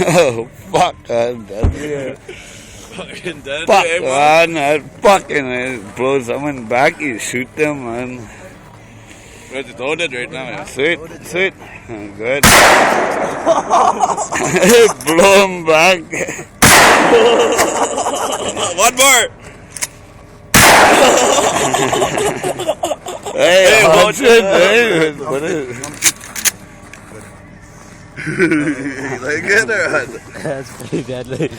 Oh, fuck, man. Fucking dead. Fuck, man. I'd fucking blow someone back, you shoot them, man. It's loaded right now, yeah. Sweet, sweet. Good. Blow him back. One more! Hey, watch it, hey. What is Like it or what? That's pretty deadly.